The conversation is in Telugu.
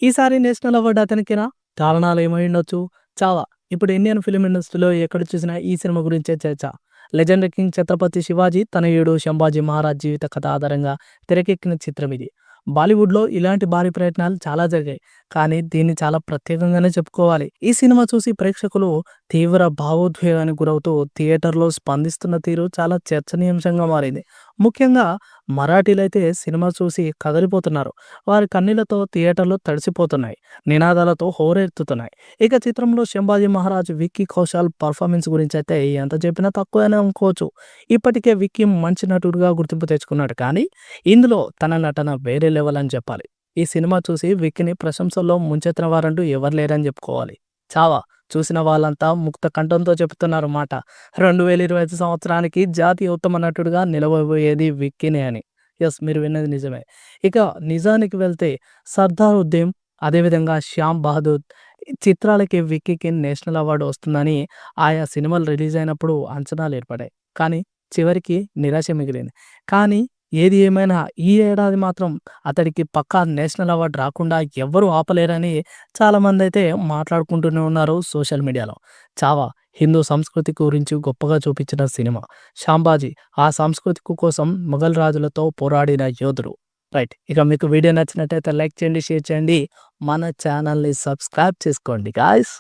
ఈసారి నేషనల్ అవార్డ్ అతనికేనా? కారణాలేమై ఉండొచ్చు? చావా! ఇప్పుడు ఇండియన్ ఫిల్మ్ ఇండస్ట్రీలో ఎక్కడ చూసినా ఈ సినిమా గురించే చర్చ. లెజెండ్ కింగ్ ఛత్రపతి శివాజీ, తనయుడు శంభాజీ మహారాజ్ జీవిత కథ ఆధారంగా తెరకెక్కిన చిత్రం ఇది. బాలీవుడ్‌లో ఇలాంటి భారీ ప్రయత్నాలు చాలా జరిగాయి. కానీ దీన్ని చాలా ప్రత్యేకంగానే చెప్పుకోవాలి. ఈ సినిమా చూసి ప్రేక్షకులు తీవ్ర భావోద్వేగానికి గురవుతూ థియేటర్‌లో స్పందిస్తున్న తీరు చాలా చర్చనీయాంశంగా మారింది. ముఖ్యంగా మరాఠీలైతే సినిమా చూసి కదిలిపోతున్నారు. వారి కన్నీళ్లతో థియేటర్లు తడిసిపోతున్నాయి. నినాదాలతో హోరెత్తుతున్నాయి. ఇక చిత్రంలో శంభాజీ మహారాజ్, విక్కీ కౌశల్ పర్ఫార్మెన్స్ గురించైతే ఎంత చెప్పినా తక్కువనే అనుకోవచ్చు. ఇప్పటికే విక్కీ మంచి నటుడిగా గుర్తింపు తెచ్చుకున్నాడు. కానీ ఇందులో తన నటన వేరే లెవెల్ అని చెప్పాలి. ఈ సినిమా చూసి విక్కీని ప్రశంసల్లో ముంచెత్తిన వారంటూ ఎవరు లేరని చెప్పుకోవాలి. చావా! చూసిన వాళ్ళంతా ముక్త కంఠంతో చెప్తున్నారు మాట. 2025 సంవత్సరానికి జాతీయ ఉత్తమ నటుడిగా నిలవబోయేది విక్కీనే అని. యెస్, మీరు విన్నది నిజమే. ఇక నిజానికి వెళ్తే 'సర్దారుద్దీన్' అదేవిధంగా 'శ్యామ్ బహదూర్' ఈ చిత్రాలకి విక్కీకి నేషనల్ అవార్డు వస్తుందని ఆయా సినిమాలు రిలీజ్ అయినప్పుడు అంచనాలు ఏర్పడ్డాయి. కానీ చివరికి నిరాశ మిగిలింది. కానీ ఏది ఏమైనా ఈ ఏడాది మాత్రం అతడికి పక్కా నేషనల్ అవార్డ్ రాకుండా ఎవ్వరూ ఆపలేరని చాలామందైతే మాట్లాడుకుంటూనే ఉన్నారు సోషల్ మీడియాలో. 'చావా' హిందూ సంస్కృతి గురించి గొప్పగా చూపించిన సినిమా. 'షాంబాజీ' ఆ సంస్కృతి కోసం మొఘల్ రాజులతో పోరాడిన యోధుడు. రైట్. ఇక మీకు వీడియో నచ్చినట్టయితే లైక్ చేయండి, షేర్ చేయండి. మన ఛానల్‌ని సబ్స్క్రైబ్ చేసుకోండి గాయ్స్.